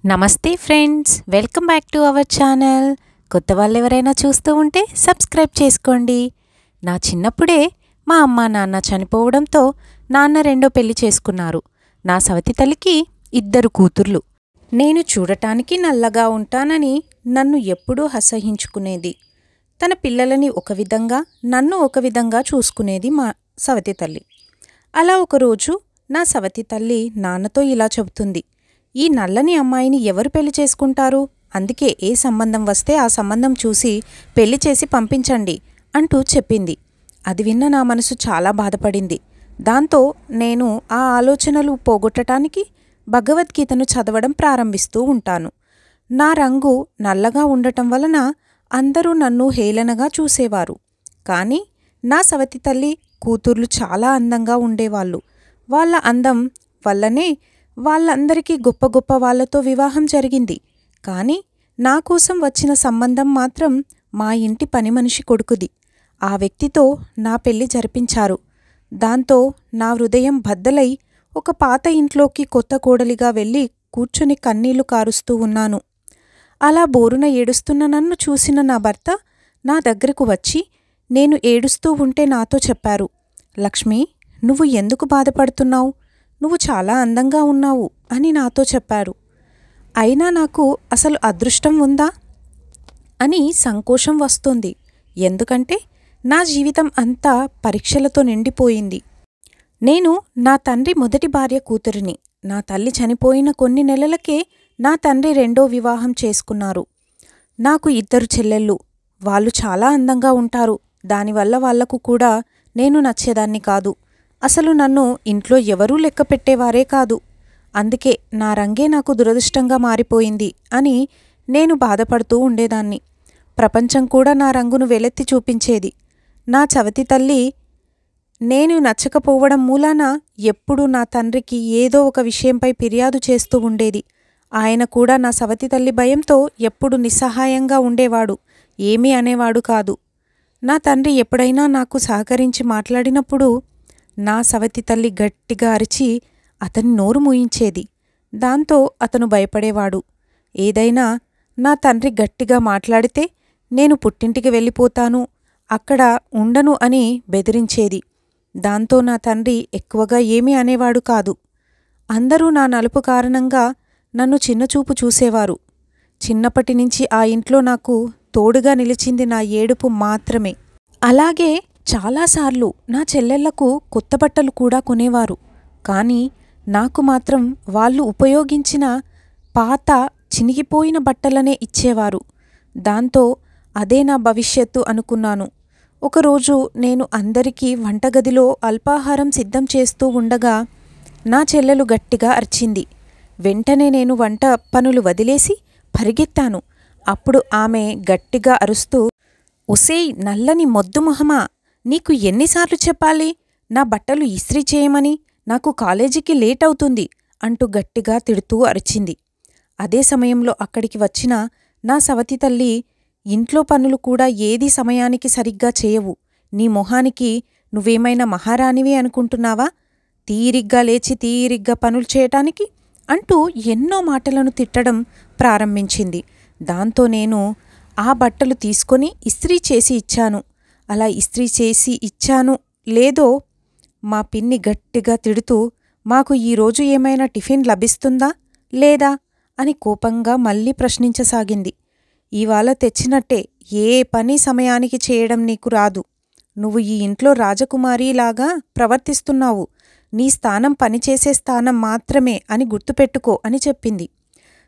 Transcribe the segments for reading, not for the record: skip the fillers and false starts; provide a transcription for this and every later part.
నమస్తే friends, welcome back to our channel. కొత్త వాళ్ళు ఎవరైనా చూస్తూ ఉంటే సబ్స్క్రైబ్ చేసుకోండి. నా చిన్నప్పుడే మా అమ్మ నాన్న చనిపోవడంతో నాన్న రెండో పెళ్లి చేసుకున్నారు. నా సవతి తల్లికి 2 కూతుర్లు. నేను చూడటానికి నల్లగా ఉంటానని నన్ను ఎప్పుడూ అసహించుకునేది. తన పిల్లలని ఒక విధంగా, నన్ను ఒక విధంగా చూసుకునేది మా సవతి తల్లి. అలా ఒకరోజు నా సవతి తల్లి నాన్నతో ఇలా చెబుతుంది, ఈ నల్లని అమ్మాయిని ఎవరు పెళ్లి చేసుకుంటారు? అందుకే ఏ సంబంధం వస్తే ఆ సంబంధం చూసి పెళ్లి చేసి పంపించండి అంటూ చెప్పింది. అది విన్న నా మనసు చాలా బాధపడింది. దాంతో నేను ఆ ఆలోచనలు పోగొట్టడానికి భగవద్గీతను చదవడం ప్రారంభిస్తూ ఉంటాను. నా రంగు నల్లగా ఉండటం వలన అందరూ నన్ను హేళనగా చూసేవారు. కానీ నా సవతి తల్లి కూతుర్లు చాలా అందంగా ఉండేవాళ్ళు. వాళ్ళ అందం వల్లనే వాళ్ళందరికీ గొప్ప గొప్ప వాళ్లతో వివాహం జరిగింది. కానీ నా కోసం వచ్చిన సంబంధం మాత్రం మా ఇంటి పని మనిషి కొడుకుది. ఆ వ్యక్తితో నా పెళ్లి జరిపించారు. దాంతో నా హృదయం బద్దలై ఒక పాత ఇంట్లోకి కొత్త కోడలిగా వెళ్ళి కూర్చుని కన్నీళ్లు కారుస్తూ ఉన్నాను. అలా బోరున ఏడుస్తున్న నన్ను చూసిన నా భర్త నా దగ్గరకు వచ్చి నేను ఏడుస్తూ ఉంటే నాతో చెప్పారు, లక్ష్మి, నువ్వు ఎందుకు బాధపడుతున్నావు? నువ్వు చాలా అందంగా ఉన్నావు అని నాతో చెప్పారు. అయినా నాకు అసలు అదృష్టం ఉందా అని సంకోచం వస్తుంది. ఎందుకంటే నా జీవితం అంతా పరీక్షలతో నిండిపోయింది. నేను నా తండ్రి మొదటి భార్య కూతురిని. నా తల్లి చనిపోయిన కొన్ని నెలలకే నా తండ్రి రెండో వివాహం చేసుకున్నారు. నాకు 2 చెల్లెళ్ళు. వాళ్ళు చాలా అందంగా ఉంటారు. దానివల్ల వాళ్లకు కూడా నేను నచ్చేదాన్ని కాదు. అసలు నన్ను ఇంట్లో ఎవరూ లెక్క పెట్టేవారే కాదు. అందుకే నా రంగే నాకు దురదృష్టంగా మారిపోయింది అని నేను బాధపడుతూ ఉండేదాన్ని. ప్రపంచం కూడా నా రంగును వెలెత్తి చూపించేది. నా చవతి తల్లి నేను నచ్చకపోవడం మూలాన ఎప్పుడూ నా తండ్రికి ఏదో ఒక విషయంపై ఫిర్యాదు చేస్తూ ఉండేది. ఆయన కూడా నా సవతి తల్లి భయంతో ఎప్పుడు నిస్సహాయంగా ఉండేవాడు. ఏమీ అనేవాడు కాదు. నా తండ్రి ఎప్పుడైనా నాకు సహకరించి మాట్లాడినప్పుడు నా సవతి తల్లి గట్టిగా అరిచి అతని నోరు మూయించేది. దాంతో అతను భయపడేవాడు. ఏదైనా నా తండ్రి గట్టిగా మాట్లాడితే నేను పుట్టింటికి వెళ్ళిపోతాను, అక్కడ ఉండను అని బెదిరించేది. దాంతో నా తండ్రి ఎక్కువగా ఏమీ అనేవాడు కాదు. అందరూ నా నలుపు కారణంగా నన్ను చిన్నచూపు చూసేవారు. చిన్నప్పటినుంచి ఆ ఇంట్లో నాకు తోడుగా నిలిచింది నా ఏడుపు మాత్రమే. అలాగే చాలాసార్లు నా చెల్లెళ్లకు కొత్త బట్టలు కూడా కొనేవారు. కానీ నాకు మాత్రం వాళ్ళు ఉపయోగించిన పాత చినిగిపోయిన బట్టలనే ఇచ్చేవారు. దాంతో అదే నా భవిష్యత్తు అనుకున్నాను. ఒకరోజు నేను అందరికీ వంటగదిలో అల్పాహారం సిద్ధం చేస్తూ ఉండగా నా చెల్లెలు గట్టిగా అరిచింది. వెంటనే నేను వంట పనులు వదిలేసి పరిగెత్తాను. అప్పుడు ఆమె గట్టిగా అరుస్తూ, ఒసేయ్ నల్లని మొద్దు మొహమా, నీకు ఎన్నిసార్లు చెప్పాలి నా బట్టలు ఇస్త్రీ చేయమని? నాకు కాలేజీకి లేట్ అవుతుంది అంటూ గట్టిగా తిడుతూ అరిచింది. అదే సమయంలో అక్కడికి వచ్చిన నా సవతి తల్లి, ఇంట్లో పనులు కూడా ఏదీ సమయానికి సరిగ్గా చేయవు. నీ మొహానికి నువ్వేమైనా మహారాణివి అనుకుంటున్నావా? తీరిగ్గా లేచి తీరిగ్గా పనులు చేయటానికి అంటూ ఎన్నో మాటలను తిట్టడం ప్రారంభించింది. దాంతో నేను ఆ బట్టలు తీసుకొని ఇస్త్రీ చేసి ఇచ్చాను. అలా ఇస్త్రీ చేసి ఇచ్చాను లేదో మా పిన్ని గట్టిగా తిడుతూ, మాకు ఈరోజు ఏమైనా టిఫిన్ లభిస్తుందా లేదా అని కోపంగా మళ్ళీ ప్రశ్నించసాగింది. ఇవాళ తెచ్చినట్టే ఏ పని సమయానికి చేయడం నీకు రాదు. నువ్వు ఈ ఇంట్లో రాజకుమారిలాగా ప్రవర్తిస్తున్నావు. నీ స్థానం పనిచేసే స్థానం మాత్రమే అని గుర్తుపెట్టుకో అని చెప్పింది.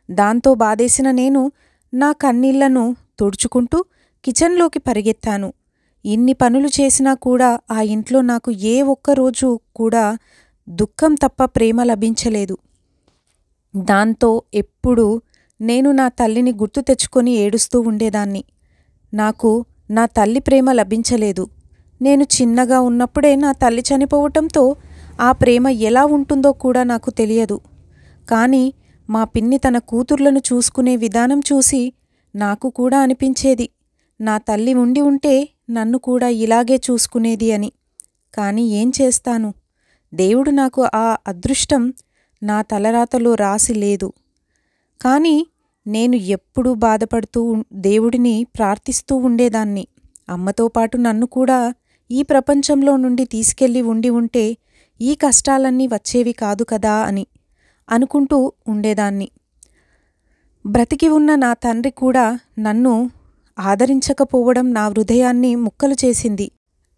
దాంతో బాధేసిన నేను నా కన్నీళ్లను తుడుచుకుంటూ కిచెన్లోకి పరిగెత్తాను. ఇన్ని పనులు చేసినా కూడా ఆ ఇంట్లో నాకు ఏ ఒక్కరోజు కూడా దుఃఖం తప్ప ప్రేమ లభించలేదు. దాంతో ఎప్పుడూ నేను నా తల్లిని గుర్తు తెచ్చుకొని ఏడుస్తూ ఉండేదాన్ని. నాకు నా తల్లి ప్రేమ లభించలేదు. నేను చిన్నగా ఉన్నప్పుడే నా తల్లి చనిపోవటంతో ఆ ప్రేమ ఎలా ఉంటుందో కూడా నాకు తెలియదు. కానీ మా పిన్ని తన కూతుర్లను చూసుకునే విధానం చూసి నాకు కూడా అనిపించేది, నా తల్లి ఉండి ఉంటే నన్ను కూడా ఇలాగే చూసుకునేది అని. కానీ ఏం చేస్తాను, దేవుడు నాకు ఆ అదృష్టం నా తలరాతలో రాసి లేదు. కానీ నేను ఎప్పుడూ బాధపడుతూ దేవుడిని ప్రార్థిస్తూ ఉండేదాన్ని. అమ్మతో పాటు నన్ను కూడా ఈ ప్రపంచంలో నుండి తీసుకెళ్ళి ఉంటే ఈ కష్టాలన్నీ వచ్చేవి కాదు కదా అని అనుకుంటూ ఉండేదాన్ని. బ్రతికి ఉన్న నా తండ్రి కూడా నన్ను ఆదరించకపోవడం నా హృదయాన్ని ముక్కలు చేసింది.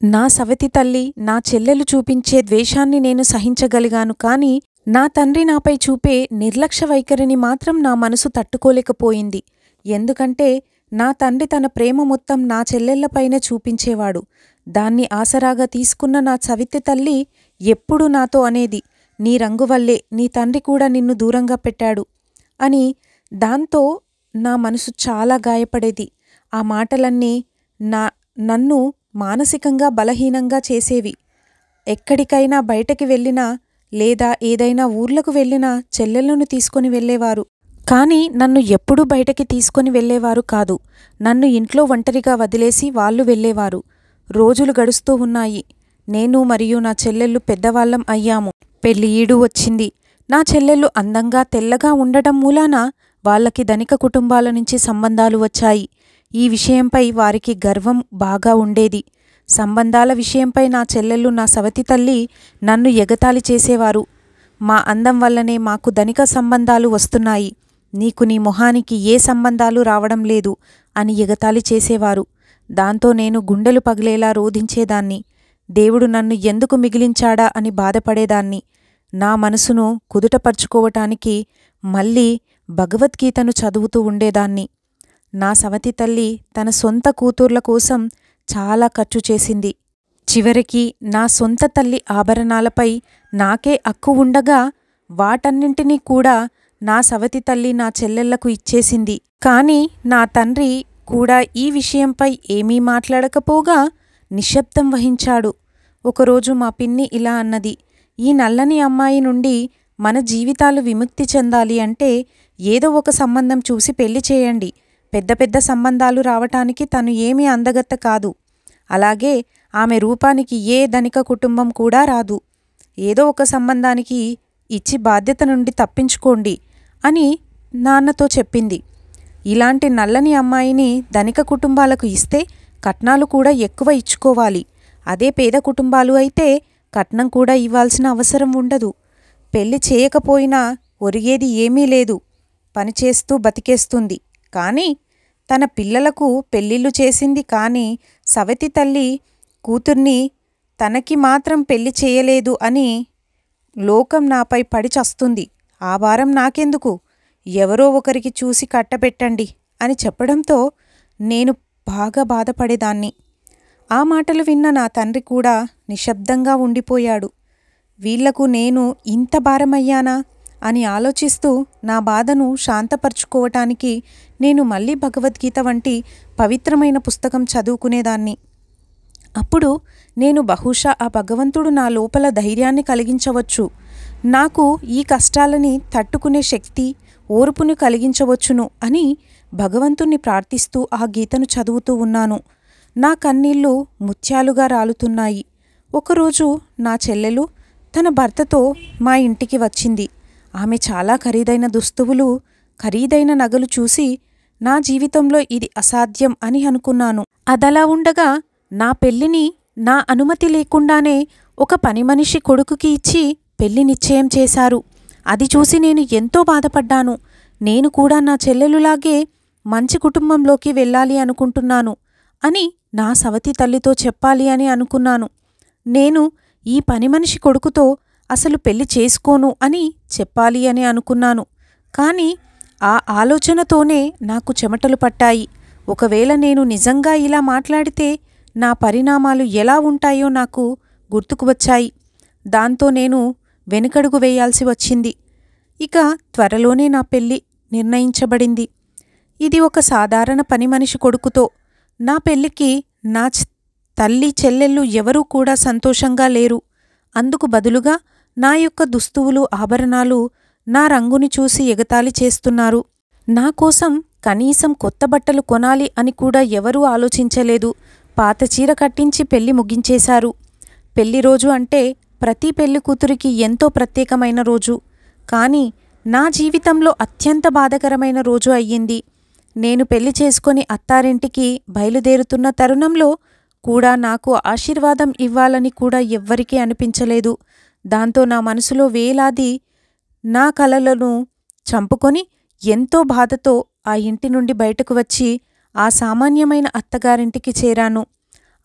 నా సవతి తల్లి, నా చెల్లెలు చూపించే ద్వేషాన్ని నేను సహించగలిగాను. కానీ నా తండ్రి నాపై చూపే నిర్లక్ష్య వైఖరిని మాత్రం నా మనసు తట్టుకోలేకపోయింది. ఎందుకంటే నా తండ్రి తన ప్రేమ మొత్తం నా చెల్లెళ్లపైనే చూపించేవాడు. దాన్ని ఆసరాగా తీసుకున్న నా సవితి తల్లి ఎప్పుడూ నాతో అనేది, నీ రంగు వల్లే నీ తండ్రి కూడా నిన్ను దూరంగా పెట్టాడు అని. దాంతో నా మనసు చాలా గాయపడేది. ఆ మాటలన్నీ నన్ను మానసికంగా బలహీనంగా చేసేవి. ఎక్కడికైనా బయటకి వెళ్ళినా లేదా ఏదైనా ఊర్లకు వెళ్ళినా చెల్లెళ్ళను తీసుకొని వెళ్ళేవారు. కానీ నన్ను ఎప్పుడూ బయటకి తీసుకొని వెళ్ళేవారు కాదు. నన్ను ఇంట్లో ఒంటరిగా వదిలేసి వాళ్ళు వెళ్ళేవారు. రోజులు గడుస్తూ ఉన్నాయి. నేను మరియు నా చెల్లెళ్ళు పెద్దవాళ్ళం అయ్యాము. పెళ్లి ఈడు వచ్చింది. నా చెల్లెళ్ళు అందంగా తెల్లగా ఉండటం మూలాన వాళ్ళకి ధనిక కుటుంబాల నుంచి సంబంధాలు వచ్చాయి. ఈ విషయంపై వారికి గర్వం బాగా ఉండేది. సంబంధాల విషయంపై నా చెల్లెళ్ళు, నా సవతి తల్లి నన్ను ఎగతాళి చేసేవారు. మా అందం వల్లనే మాకు ధనిక సంబంధాలు వస్తున్నాయి, నీకు నీ మొహానికి ఏ సంబంధాలు రావడం లేదు అని ఎగతాళి చేసేవారు. దాంతో నేను గుండెలు పగిలేలా రోధించేదాన్ని. దేవుడు నన్ను ఎందుకు మిగిలించాడా అని బాధపడేదాన్ని. నా మనసును కుదుటపరుచుకోవటానికి మళ్ళీ భగవద్గీతను చదువుతూ ఉండేదాన్ని. నా సవతి తల్లి తన సొంత కూతుర్ల కోసం చాలా ఖర్చు చేసింది. చివరికి నా సొంత తల్లి ఆభరణాలపై నాకే హక్కు ఉండగా వాటన్నింటినీ కూడా నా సవతి తల్లి నా చెల్లెళ్లకు ఇచ్చేసింది. కానీ నా తండ్రి కూడా ఈ విషయంపై ఏమీ మాట్లాడకపోగా నిశ్శబ్దం వహించాడు. ఒకరోజు మా పిన్ని ఇలా అన్నది, ఈ నల్లని అమ్మాయి నుండి మన జీవితాలు విముక్తి చెందాలి అంటే ఏదో ఒక సంబంధం చూసి పెళ్లి చేయండి. పెద్ద పెద్ద సంబంధాలు రావటానికి తను ఏమీ అందగత్త కాదు. అలాగే ఆమె రూపానికి ఏ ధనిక కుటుంబం కూడా రాదు. ఏదో ఒక సంబంధానికి ఇచ్చి బాధ్యత నుండి తప్పించుకోండి అని నాన్నతో చెప్పింది. ఇలాంటి నల్లని అమ్మాయిని ధనిక కుటుంబాలకు ఇస్తే కట్నాలు కూడా ఎక్కువ ఇచ్చుకోవాలి. అదే పేద కుటుంబాలు అయితే కట్నం కూడా ఇవ్వాల్సిన అవసరం ఉండదు. పెళ్లి చేయకపోయినా ఒరిగేది ఏమీ లేదు, పనిచేస్తూ బతికేస్తుంది. కానీ తన పిల్లలకు పెళ్ళిళ్ళు చేసింది. కానీ సవతి తల్లి కూతుర్ని తనకి మాత్రం పెళ్లి చేయలేదు అని లోకం నాపై పడి చస్తుంది. ఆ భారం నాకెందుకు, ఎవరో ఒకరికి చూసి కట్టబెట్టండి అని చెప్పడంతో నేను బాగా బాధపడేదాన్ని. ఆ మాటలు విన్న నా తండ్రి కూడా నిశ్శబ్దంగా ఉండిపోయాడు. వీళ్లకు నేను ఇంత భారమయ్యానా అని ఆలోచిస్తూ నా బాధను శాంతపరుచుకోవటానికి నేను మళ్ళీ భగవద్గీత వంటి పవిత్రమైన పుస్తకం చదువుకునేదాన్ని. అప్పుడు నేను బహుశా ఆ భగవంతుడు నా లోపల ధైర్యాన్ని కలిగించవచ్చు, నాకు ఈ కష్టాలని తట్టుకునే శక్తి, ఓర్పును కలిగించవచ్చును అని భగవంతుణ్ణి ప్రార్థిస్తూ ఆ గీతను చదువుతూ ఉన్నాను. నా కన్నీళ్లు ముత్యాలుగా రాలుతున్నాయి. ఒకరోజు నా చెల్లెలు తన భర్తతో మా ఇంటికి వచ్చింది. ఆమె చాలా ఖరీదైన దుస్తువులు, ఖరీదైన నగలు చూసి నా జీవితంలో ఇది అసాధ్యం అని అనుకున్నాను. అదలా ఉండగా నా పెళ్లిని నా అనుమతి లేకుండానే ఒక పని మనిషి కొడుకుకి ఇచ్చి పెళ్లి నిశ్చయం చేశారు. అది చూసి నేను ఎంతో బాధపడ్డాను. నేను కూడా నా చెల్లెలులాగే మంచి కుటుంబంలోకి వెళ్ళాలి అనుకుంటున్నాను అని నా సవతి తల్లితో చెప్పాలి అని అనుకున్నాను. నేను ఈ పని మనిషి కొడుకుతో అసలు పెళ్లి చేసుకోను అని చెప్పాలి అని అనుకున్నాను. కానీ ఆ ఆలోచనతోనే నాకు చెమటలు పట్టాయి. ఒకవేళ నేను నిజంగా ఇలా మాట్లాడితే నా పరిణామాలు ఎలా ఉంటాయో నాకు గుర్తుకు వచ్చాయి. దాంతో నేను వెనుకడుగు వేయాల్సి వచ్చింది. ఇక త్వరలోనే నా పెళ్లి నిర్ణయించబడింది. ఇది ఒక సాధారణ పని మనిషి కొడుకుతో. నా పెళ్లికి నా తల్లి చెల్లెళ్ళు ఎవరూ కూడా సంతోషంగా లేరు. అందుకు బదులుగా నా యొక్క దుస్తువులు, ఆభరణాలు, నా రంగుని చూసి ఎగతాళి చేస్తున్నారు. నా కోసం కనీసం కొత్త బట్టలు కొనాలి అని కూడా ఎవరూ ఆలోచించలేదు. పాత చీర కట్టించి పెళ్లి ముగించేశారు. పెళ్లి రోజు అంటే ప్రతి పెళ్లి కూతురికి ఎంతో ప్రత్యేకమైన రోజు. కానీ నా జీవితంలో అత్యంత బాధాకరమైన రోజు అయ్యింది. నేను పెళ్లి చేసుకొని అత్తారింటికి బయలుదేరుతున్న తరుణంలో కూడా నాకు ఆశీర్వాదం ఇవ్వాలని కూడా ఎవ్వరికీ అనిపించలేదు. దాంతో నా మనసులో వేలాది నా కలలను చంపుకొని ఎంతో బాధతో ఆ ఇంటి నుండి బయటకు వచ్చి ఆ సామాన్యమైన అత్తగారింటికి చేరాను.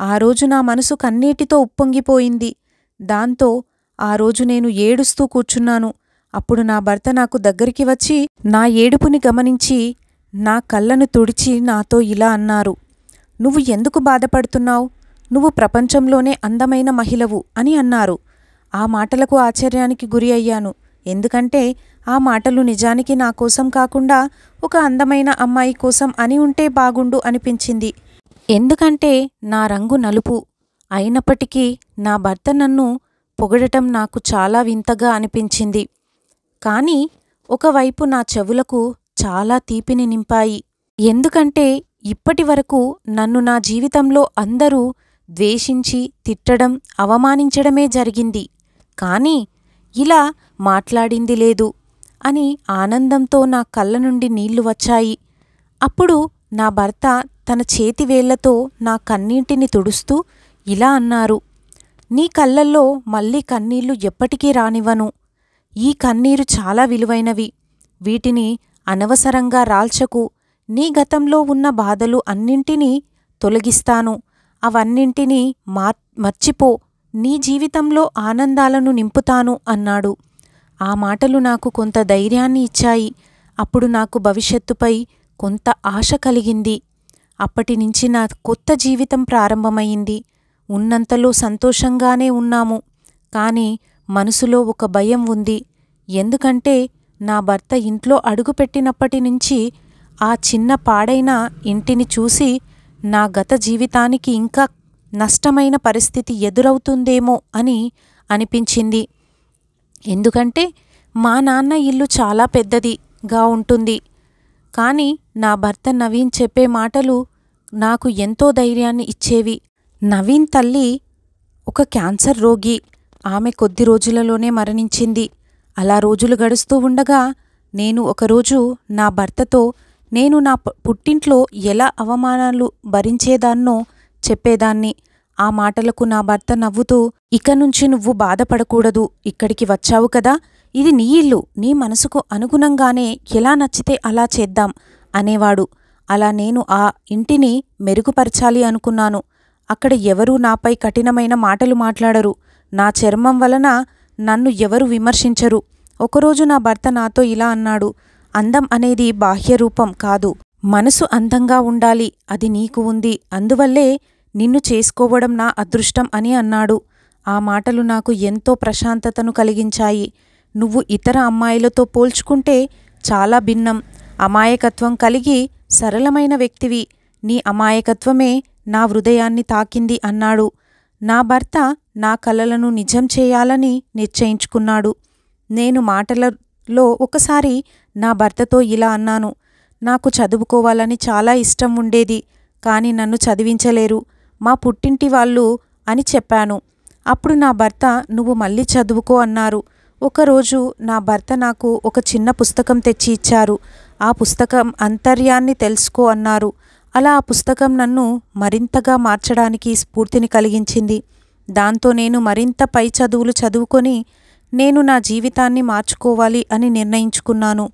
ఆ రోజు నా మనసు కన్నీటితో ఉప్పొంగిపోయింది. దాంతో ఆ రోజు నేను ఏడుస్తూ కూర్చున్నాను. అప్పుడు నా భర్త నాకు దగ్గరికి వచ్చి నా ఏడుపుని గమనించి నా కళ్ళను తుడిచి నాతో ఇలా అన్నారు, "నువ్వు ఎందుకు బాధపడుతున్నావు? నువ్వు ప్రపంచంలోనే అందమైన మహిళవు" అని అన్నారు. ఆ మాటలకు ఆశ్చర్యానికి గురి అయ్యాను. ఎందుకంటే ఆ మాటలు నిజానికి నా కోసం కాకుండా ఒక అందమైన అమ్మాయి కోసం అని ఉంటే బాగుండు అనిపించింది. ఎందుకంటే నా రంగు నలుపు అయినప్పటికీ నా భర్త నన్ను పొగడటం నాకు చాలా వింతగా అనిపించింది. కానీ ఒకవైపు నా చెవులకు చాలా తీపిని నింపాయి. ఎందుకంటే ఇప్పటి వరకు నన్ను నా జీవితంలో అందరూ ద్వేషించి తిట్టడం, అవమానించడమే జరిగింది. కానీ ఇలా మాట్లాడింది లేదు అని ఆనందంతో నా కళ్ళ నుండి నీళ్లు వచ్చాయి. అప్పుడు నా భర్త తన చేతివేళ్లతో నా కన్నీటిని తుడుస్తూ ఇలా అన్నారు, "నీ కళ్ళల్లో మళ్ళీ కన్నీళ్లు ఎప్పటికీ రానివ్వను. ఈ కన్నీరు చాలా విలువైనవి. వీటిని అనవసరంగా రాల్చకు. నీ గతంలో ఉన్న బాధలు అన్నింటినీ తొలగిస్తాను. అవన్నింటినీ మర్చిపో. నీ జీవితంలో ఆనందాలను నింపుతాను" అన్నాడు. ఆ మాటలు నాకు కొంత ధైర్యాన్ని ఇచ్చాయి. అప్పుడు నాకు భవిష్యత్తుపై కొంత ఆశ కలిగింది. అప్పటినుంచి నా కొత్త జీవితం ప్రారంభమైంది. ఉన్నంతలో సంతోషంగానే ఉన్నాము. కానీ మనసులో ఒక భయం ఉంది. ఎందుకంటే నా భర్త ఇంట్లో అడుగుపెట్టినప్పటి నుంచి ఆ చిన్న పాడైన ఇంటిని చూసి నా గత జీవితానికి ఇంకా నష్టమైన పరిస్థితి ఎదురవుతుందేమో అని అనిపించింది. ఎందుకంటే మా నాన్న ఇల్లు చాలా పెద్దదిగా ఉంటుంది. కానీ నా భర్త నవీన్ చెప్పే మాటలు నాకు ఎంతో ధైర్యాన్ని ఇచ్చేవి. నవీన్ తల్లి ఒక క్యాన్సర్ రోగి. ఆమె కొద్ది రోజులలోనే మరణించింది. అలా రోజులు గడుస్తూ ఉండగా నేను ఒకరోజు నా భర్తతో నేను నా పుట్టింట్లో ఎలా అవమానాలు భరించేదాన్నో చెప్పేదాన్ని. ఆ మాటలకు నా భర్త నవ్వుతూ, "ఇక నుంచి నువ్వు బాధపడకూడదు. ఇక్కడికి వచ్చావు కదా, ఇది నీ ఇల్లు. నీ మనసుకు అనుగుణంగానే ఎలా నచ్చితే అలా చేద్దాం" అనేవాడు. అలా నేను ఆ ఇంటిని మెరుగుపరచాలి అనుకున్నాను. అక్కడ ఎవరూ నాపై కఠినమైన మాటలు మాట్లాడరు. నా చర్మం వలన నన్ను ఎవరు విమర్శించరు. ఒకరోజు నా భర్త నాతో ఇలా అన్నాడు, "అందం అనేది బాహ్య రూపం కాదు. మనసు అందంగా ఉండాలి. అది నీకు ఉంది. అందువల్లే నిన్ను చేసుకోవడం నా అదృష్టం" అని అన్నాడు. ఆ మాటలు నాకు ఎంతో ప్రశాంతతను కలిగించాయి. "నువ్వు ఇతర అమ్మాయిలతో పోల్చుకుంటే చాలా భిన్నం. అమాయకత్వం కలిగి సరళమైన వ్యక్తివి. నీ అమాయకత్వమే నా హృదయాన్ని తాకింది" అన్నాడు. నా భర్త నా కలలను నిజం చేయాలని నిశ్చయించుకున్నాడు. నేను మాటలలో ఒకసారి నా భర్తతో ఇలా అన్నాను, "నాకు చదువుకోవాలని చాలా ఇష్టం ఉండేది. కానీ నన్ను చదివించలేరు మా పుట్టింటి వాళ్ళు" అని చెప్పాను. అప్పుడు నా భర్త, "నువ్వు మళ్ళీ చదువుకో" అన్నారు. ఒకరోజు నా భర్త నాకు ఒక చిన్న పుస్తకం తెచ్చి ఇచ్చారు. ఆ పుస్తకం అంతర్యాన్ని తెలుసుకో అన్నారు. అలా ఆ పుస్తకం నన్ను మరింతగా మార్చడానికి స్ఫూర్తిని కలిగించింది. దాంతో నేను మరింత పై చదువులు చదువుకొని నేను నా జీవితాన్ని మార్చుకోవాలి అని నిర్ణయించుకున్నాను.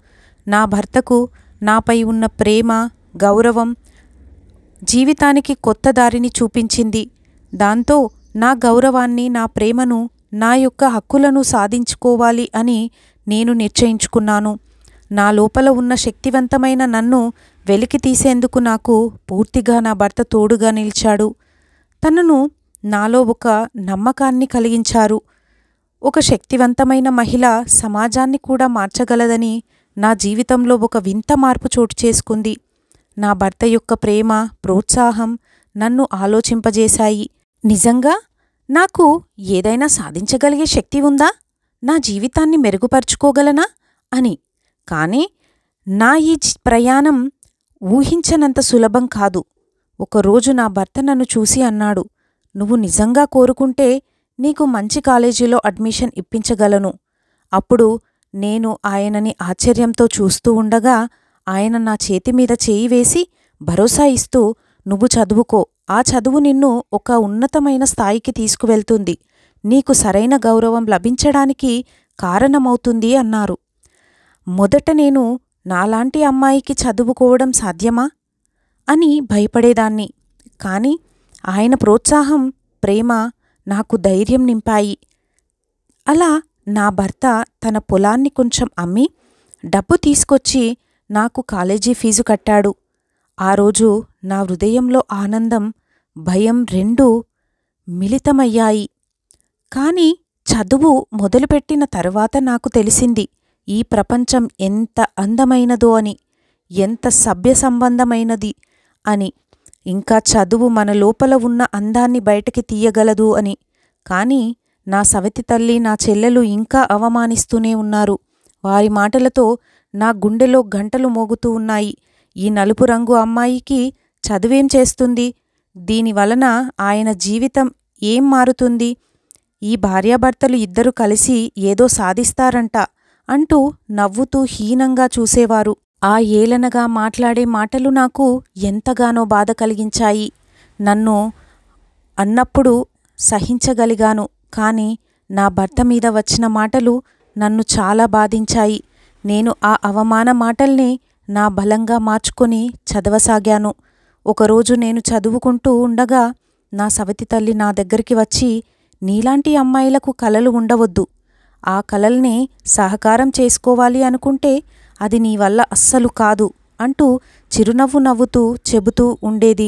నా భర్తకు నాపై ఉన్న ప్రేమ, గౌరవం జీవితానికి కొత్త దారిని చూపించింది. దాంతో నా గౌరవాన్ని, నా ప్రేమను, నా యొక్క హక్కులను సాధించుకోవాలి అని నేను నిశ్చయించుకున్నాను. నా లోపల ఉన్న శక్తివంతమైన నన్ను వెలికి తీసేందుకు నాకు పూర్తిగా నా భర్త తోడుగా నిలిచాడు. తనను నాలో ఒక నమ్మకాన్ని కలిగించారు. ఒక శక్తివంతమైన మహిళ సమాజాన్ని కూడా మార్చగలదని నా జీవితంలో ఒక వింత మార్పు చోటు చేసుకుంది. నా భర్త యొక్క ప్రేమ, ప్రోత్సాహం నన్ను ఆలోచింపజేశాయి. నిజంగా నాకు ఏదైనా సాధించగలిగే శక్తి ఉందా? నా జీవితాన్ని మెరుగుపరుచుకోగలనా అని. కానీ నా ఈ ప్రయాణం ఊహించనంత సులభం కాదు. ఒకరోజు నా భర్త నన్ను చూసి అన్నాడు, "నువ్వు నిజంగా కోరుకుంటే నీకు మంచి కాలేజీలో అడ్మిషన్ ఇప్పించగలను." అప్పుడు నేను ఆయనని ఆశ్చర్యంతో చూస్తూ ఉండగా ఆయన నా చేతిమీద చేయి వేసి భరోసా ఇస్తూ, "నువ్వు చదువుకో, ఆ చదువు నిన్ను ఒక ఉన్నతమైన స్థాయికి తీసుకువెళ్తుంది, నీకు సరైన గౌరవం లభించడానికి కారణమవుతుంది" అన్నారు. మొదట నేను నాలాంటి అమ్మాయికి చదువుకోవడం సాధ్యమా అని భయపడేదాన్ని. కాని ఆయన ప్రోత్సాహం, ప్రేమ నాకు ధైర్యం నింపాయి. అలా నా భర్త తన పొలాన్ని కొంచెం అమ్మి డబ్బు తీసుకొచ్చి నాకు కాలేజీ ఫీజు కట్టాడు. ఆ రోజు నా హృదయంలో ఆనందం, భయం రెండూ మిళితమయ్యాయి. కాని చదువు మొదలుపెట్టిన తరువాత నాకు తెలిసింది ఈ ప్రపంచం ఎంత అందమైనదో అని, ఎంత సభ్యసంబంధమైనది అని, ఇంకా చదువు మన లోపల ఉన్న అందాన్ని బయటకి తీయగలదు అని. కాని నా సవతి తల్లి, నా చెల్లెలు ఇంకా అవమానిస్తూనే ఉన్నారు. వారి మాటలతో నా గుండెలో గంటలు మోగుతూ ఉన్నాయి. ఈ నలుపు రంగు అమ్మాయికి చదువేం చేస్తుంది? దీనివలన ఆయన జీవితం ఏం మారుతుంది? ఈ భార్యాభర్తలు ఇద్దరు కలిసి ఏదో సాధిస్తారంట అంటూ నవ్వుతూ హీనంగా చూసేవారు. ఆ ఏలనగా మాట్లాడే మాటలు నాకు ఎంతగానో బాధ కలిగించాయి. నన్ను అన్నప్పుడు సహించగలిగాను. కాని నా భర్త మీద వచ్చిన మాటలు నన్ను చాలా బాధించాయి. నేను ఆ అవమాన మాటల్ని నా బలంగా మార్చుకొని చదవసాగాను. ఒకరోజు నేను చదువుకుంటూ ఉండగా నా సవతి తల్లి నా దగ్గరికి వచ్చి, "నీలాంటి అమ్మాయిలకు కలలు ఉండవద్దు. ఆ కలల్ని సహకారం చేసుకోవాలి అనుకుంటే అది నీ వల్ల అస్సలు కాదు" అంటూ చిరునవ్వు నవ్వుతూ చెబుతూ ఉండేది.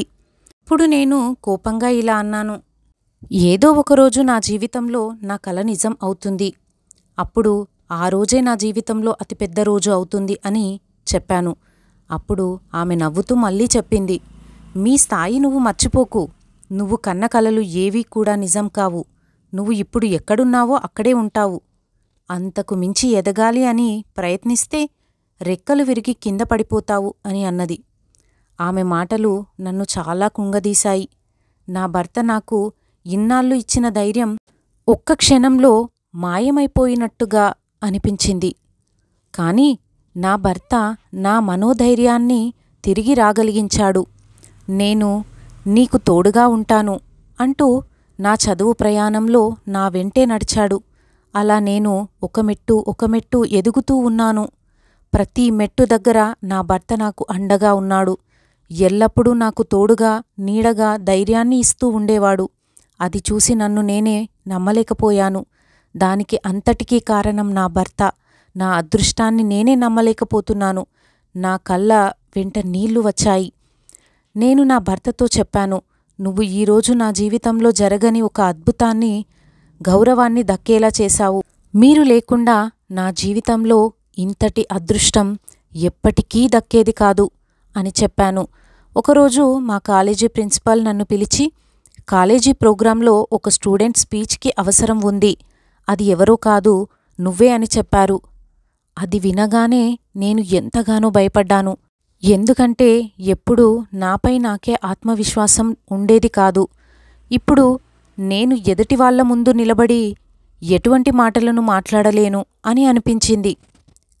ఇప్పుడు నేను కోపంగా ఇలా అన్నాను, "ఏదో ఒకరోజు నా జీవితంలో నా కల నిజం అవుతుంది. అప్పుడు ఆ రోజే నా జీవితంలో అతిపెద్ద రోజు అవుతుంది" అని చెప్పాను. అప్పుడు ఆమె నవ్వుతూ మళ్ళీ చెప్పింది, "మీ స్థాయి నువ్వు మర్చిపోకు. నువ్వు కన్న కలలు ఏవీ కూడా నిజం కావు. నువ్వు ఇప్పుడు ఎక్కడున్నావో అక్కడే ఉంటావు. అంతకు మించి ఎదగాలి అని ప్రయత్నిస్తే రెక్కలు విరిగి కింద పడిపోతావు" అని అన్నది. ఆమె మాటలు నన్ను చాలా కుంగదీశాయి. నా భర్త నాకు ఇన్నాళ్ళు ఇచ్చిన ధైర్యం ఒక్క క్షణంలో మాయమైపోయినట్టుగా అనిపించింది. కాని నా భర్త నా మనోధైర్యాన్ని తిరిగి రాగలిగించాడు. "నేను నీకు తోడుగా ఉంటాను" అంటూ నా చదువు ప్రయాణంలో నా వెంటే నడిచాడు. అలా నేను ఒక మెట్టు ఎదుగుతూ ఉన్నాను. ప్రతి మెట్టు దగ్గర నా భర్త నాకు అండగా ఉన్నాడు. ఎల్లప్పుడూ నాకు తోడుగా, నీడగా ధైర్యాన్ని ఇస్తూ ఉండేవాడు. అది చూసి నన్ను నేనే నమ్మలేకపోయాను. దానికి అంతటికీ కారణం నా భర్త. నా అదృష్టాన్ని నేనే నమ్మలేకపోతున్నాను. నా కళ్ళ వెంట నీళ్లు వచ్చాయి. నేను నా భర్తతో చెప్పాను, "నువ్వు ఈరోజు నా జీవితంలో జరగని ఒక అద్భుతాన్ని, గౌరవాన్ని దక్కేలా చేశావు. మీరు లేకుండా నా జీవితంలో ఇంతటి అదృష్టం ఎప్పటికీ దక్కేది కాదు" అని చెప్పాను. ఒకరోజు మా కాలేజీ ప్రిన్సిపాల్ నన్ను పిలిచి, "కాలేజీ ప్రోగ్రాంలో ఒక స్టూడెంట్ స్పీచ్కి అవసరం ఉంది. అది ఎవరో కాదు, నువ్వే" అని చెప్పారు. అది వినగానే నేను ఎంతగానో భయపడ్డాను. ఎందుకంటే ఎప్పుడూ నాపై నాకే ఆత్మవిశ్వాసం ఉండేది కాదు. ఇప్పుడు నేను ఎదుటివాళ్ల ముందు నిలబడి ఎటువంటి మాటలను మాట్లాడలేను అని అనిపించింది.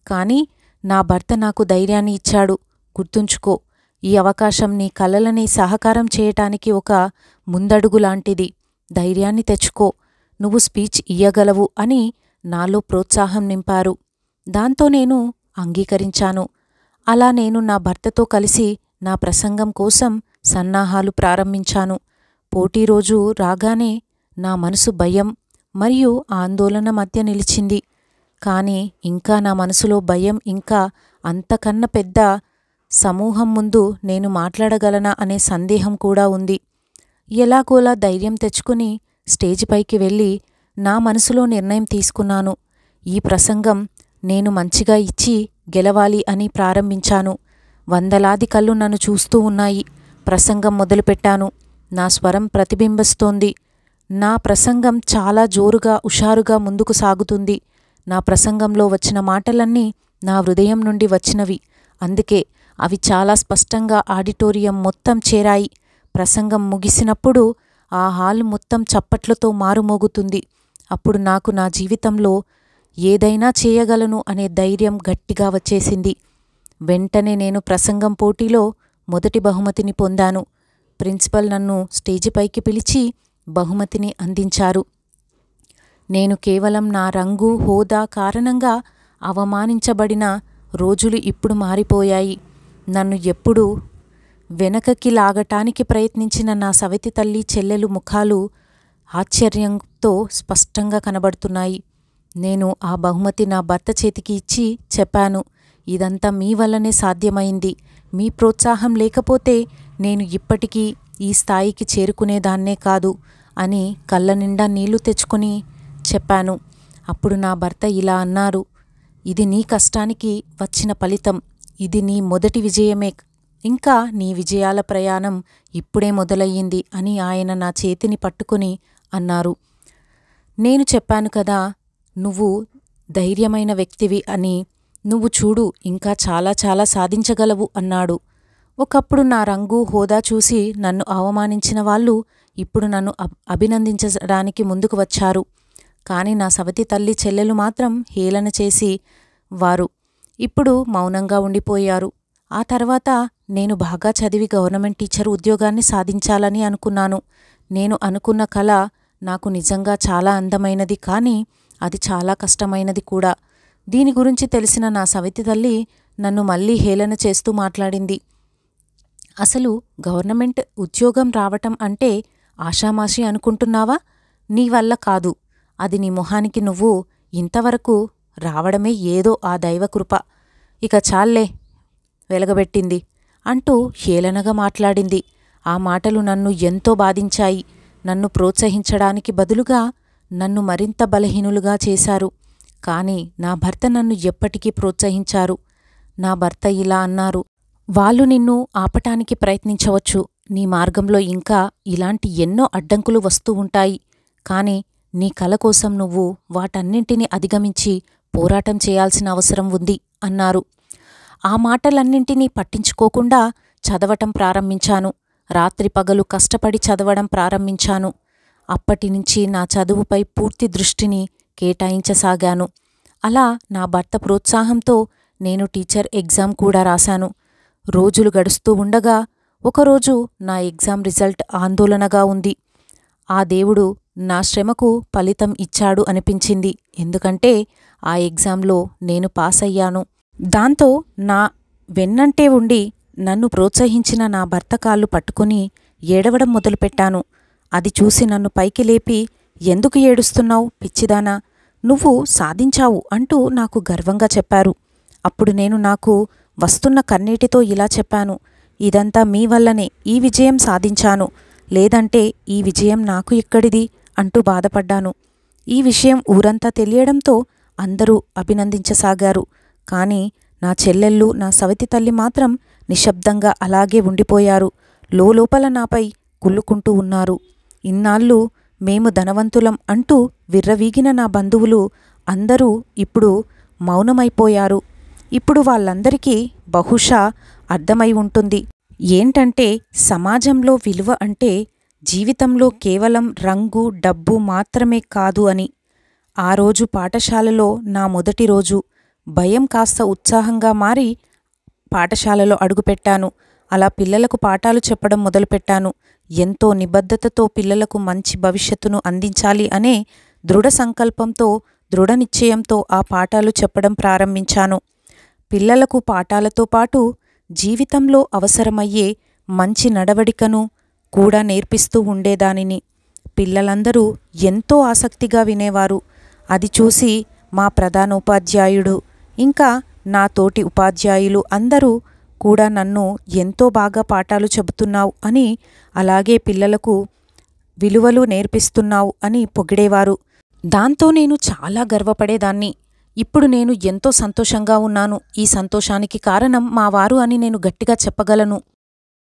కాని నా భర్త నాకు ధైర్యాన్ని ఇచ్చాడు. "గుర్తుంచుకో, ఈ అవకాశం నీ కలలని సాకారం చేయటానికి ఒక ముందడుగులాంటిది. ధైర్యాన్ని తెచ్చుకో, నువ్వు స్పీచ్ ఇయ్యగలవు" అని నాలో ప్రోత్సాహం నింపారు. దాంతో నేను అంగీకరించాను. అలా నేను నా భర్తతో కలిసి నా ప్రసంగం కోసం సన్నాహాలు ప్రారంభించాను. పోటీ రోజు రాగానే నా మనసు భయం మరియు ఆందోళన మధ్య నిలిచింది. కాని ఇంకా నా మనసులో భయం, ఇంకా అంతకన్నా పెద్ద సమూహం ముందు నేను మాట్లాడగలనా అనే సందేహం కూడా ఉంది. ఎలాగోలా ధైర్యం తెచ్చుకుని స్టేజిపైకి వెళ్ళి నా మనసులో నిర్ణయం తీసుకున్నాను. ఈ ప్రసంగం నేను మంచిగా ఇచ్చి గెలవాలి అని ప్రారంభించాను. వందలాది కళ్ళు నన్ను చూస్తూ ఉన్నాయి. ప్రసంగం మొదలుపెట్టాను. నా స్వరం ప్రతిబింబిస్తోంది. నా ప్రసంగం చాలా జోరుగా, హుషారుగా ముందుకు సాగుతుంది. నా ప్రసంగంలో వచ్చిన మాటలన్నీ నా హృదయం నుండి వచ్చినవి. అందుకే అవి చాలా స్పష్టంగా ఆడిటోరియం మొత్తం చేరాయి. ప్రసంగం ముగిసినప్పుడు ఆ హాల్ మొత్తం చప్పట్లతో మారుమోగుతుంది. అప్పుడు నాకు నా జీవితంలో ఏదైనా చేయగలను అనే ధైర్యం గట్టిగా వచ్చేసింది. వెంటనే నేను ప్రసంగం పోటీలో మొదటి బహుమతిని పొందాను. ప్రిన్సిపల్ నన్ను స్టేజిపైకి పిలిచి బహుమతిని అందించారు. నేను కేవలం నా రంగు, హోదా కారణంగా అవమానించబడిన రోజులు ఇప్పుడు మారిపోయాయి. నన్ను ఎప్పుడూ వెనకకి లాగటానికి ప్రయత్నించిన నా సవతి తల్లి, చెల్లెలు ముఖాలు ఆశ్చర్యంతో స్పష్టంగా కనబడుతున్నాయి. నేను ఆ బహుమతి నా భర్త చేతికి ఇచ్చి చెప్పాను, ఇదంతా మీ వల్లనే సాధ్యమైంది. మీ ప్రోత్సాహం లేకపోతే నేను ఇప్పటికీ ఈ స్థాయికి చేరుకునేదాన్నే కాదు అని కళ్ళ నిండా నీళ్లు తెచ్చుకొని చెప్పాను. అప్పుడు నా భర్త ఇలా అన్నారు, ఇది నీ కష్టానికి వచ్చిన ఫలితం. ఇది నీ మొదటి విజయమే. ఇంకా నీ విజయాల ప్రయాణం ఇప్పుడే మొదలయ్యింది అని ఆయన నా చేతిని పట్టుకొని అన్నారు. నేను చెప్పాను కదా, నువ్వు ధైర్యమైన వ్యక్తివి అని. నువ్వు చూడు, ఇంకా చాలా చాలా సాధించగలవు అన్నాడు. ఒకప్పుడు నా రంగు, హోదా చూసి నన్ను అవమానించిన వాళ్ళు ఇప్పుడు నన్ను అభినందించడానికి ముందుకు వచ్చారు. కానీ నా సవతి తల్లి, చెల్లెలు మాత్రం హేళన చేసి వారు ఇప్పుడు మౌనంగా ఉండిపోయారు. ఆ తర్వాత నేను బాగా చదివి గవర్నమెంట్ టీచర్ ఉద్యోగాన్ని సాధించాలని అనుకున్నాను. నేను అనుకున్న కల నాకు నిజంగా చాలా అందమైనది, కానీ అది చాలా కష్టమైనది కూడా. దీని గురించి తెలిసిన నా సవతి తల్లి నన్ను మళ్ళీ హేళన చేస్తూ మాట్లాడింది. అసలు గవర్నమెంట్ ఉద్యోగం రావటం అంటే ఆషామాషి అనుకుంటున్నావా? నీ వల్ల కాదు. అది నీ మొహానికి నువ్వు ఇంతవరకు రావడమే ఏదో ఆ దైవకృప. ఇక చాల్లే వెలగబెట్టింది అంటూ హేళనగా మాట్లాడింది. ఆ మాటలు నన్ను ఎంతో బాధించాయి. నన్ను ప్రోత్సహించడానికి బదులుగా నన్ను మరింత బలహీనులుగా చేశారు. కానీ నా భర్త నన్ను ఎప్పటికీ ప్రోత్సహించారు. నా భర్త ఇలా అన్నారు, వాళ్ళు నిన్ను ఆపటానికి ప్రయత్నించవచ్చు. నీ మార్గంలో ఇంకా ఇలాంటి ఎన్నో అడ్డంకులు వస్తూ ఉంటాయి. కానీ నీ కల కోసం నువ్వు వాటన్నింటినీ అధిగమించి పోరాటం చేయాల్సిన అవసరం ఉంది అన్నారు. ఆ మాటలన్నింటినీ పట్టించుకోకుండా చదవటం ప్రారంభించాను. రాత్రి పగలు కష్టపడి చదవడం ప్రారంభించాను. అప్పటినుంచి నా చదువుపై పూర్తి దృష్టిని కేటాయించసాగాను. అలా నా భర్త ప్రోత్సాహంతో నేను టీచర్ ఎగ్జామ్ కూడా రాశాను. రోజులు గడుస్తూ ఉండగా ఒకరోజు నా ఎగ్జామ్ రిజల్ట్ ఆందోళనగా ఉంది. ఆ దేవుడు నా శ్రమకు ఫలితం ఇచ్చాడు అనిపించింది. ఎందుకంటే ఆ ఎగ్జామ్లో నేను పాస్ అయ్యాను. దాంతో నా వెన్నంటే ఉండి నన్ను ప్రోత్సహించిన నా భర్త కాళ్ళు పట్టుకుని ఏడవడం మొదలుపెట్టాను. అది చూసి నన్ను పైకి లేపి, ఎందుకు ఏడుస్తున్నావు పిచ్చిదానా, నువ్వు సాధించావు అంటూ నాకు గర్వంగా చెప్పారు. అప్పుడు నేను నాకు వస్తున్న కన్నీటితో ఇలా చెప్పాను, ఇదంతా మీ వల్లనే ఈ విజయం సాధించాను, లేదంటే ఈ విజయం నాకు ఎక్కడిది అంటూ బాధపడ్డాను. ఈ విషయం ఊరంతా తెలియడంతో అందరూ అభినందించసాగారు. కానీ నా చెల్లెళ్ళు, నా సవతి తల్లి మాత్రం నిశ్శబ్దంగా అలాగే ఉండిపోయారు. లోపల నాపై కుళ్ళుకుంటూ ఉన్నారు. ఇన్నాళ్ళు మేము ధనవంతులం అంటూ విర్రవీగిన నా బంధువులు అందరూ ఇప్పుడు మౌనమైపోయారు. ఇప్పుడు వాళ్ళందరికీ బహుశా అర్థమై ఉంటుంది ఏంటంటే సమాజంలో విలువ అంటే జీవితంలో కేవలం రంగు, డబ్బు మాత్రమే కాదు అని. ఆ రోజు పాఠశాలలో నా మొదటి రోజు. భయం కాస్త ఉత్సాహంగా మారి పాఠశాలలో అడుగుపెట్టాను. అలా పిల్లలకు పాఠాలు చెప్పడం మొదలుపెట్టాను. ఎంతో నిబద్ధతతో పిల్లలకు మంచి భవిష్యత్తును అందించాలి అనే దృఢ సంకల్పంతో, దృఢ నిశ్చయంతో ఆ పాఠాలు చెప్పడం ప్రారంభించాను. పిల్లలకు పాఠాలతో పాటు జీవితంలో అవసరమయ్యే మంచి నడవడికను కూడా నేర్పిస్తూ ఉండేదానిని. పిల్లలందరూ ఎంతో ఆసక్తిగా వినేవారు. అది చూసి మా ప్రధానోపాధ్యాయుడు ఇంకా నా తోటి ఉపాధ్యాయులు అందరూ కూడా నన్ను ఎంతో బాగా పాఠాలు చెబుతున్నావు అని, అలాగే పిల్లలకు విలువలు నేర్పిస్తున్నావు అని పొగిడేవారు. దాంతో నేను చాలా గర్వపడేదాన్ని. ఇప్పుడు నేను ఎంతో సంతోషంగా ఉన్నాను. ఈ సంతోషానికి కారణం మా వారు అని నేను గట్టిగా చెప్పగలను.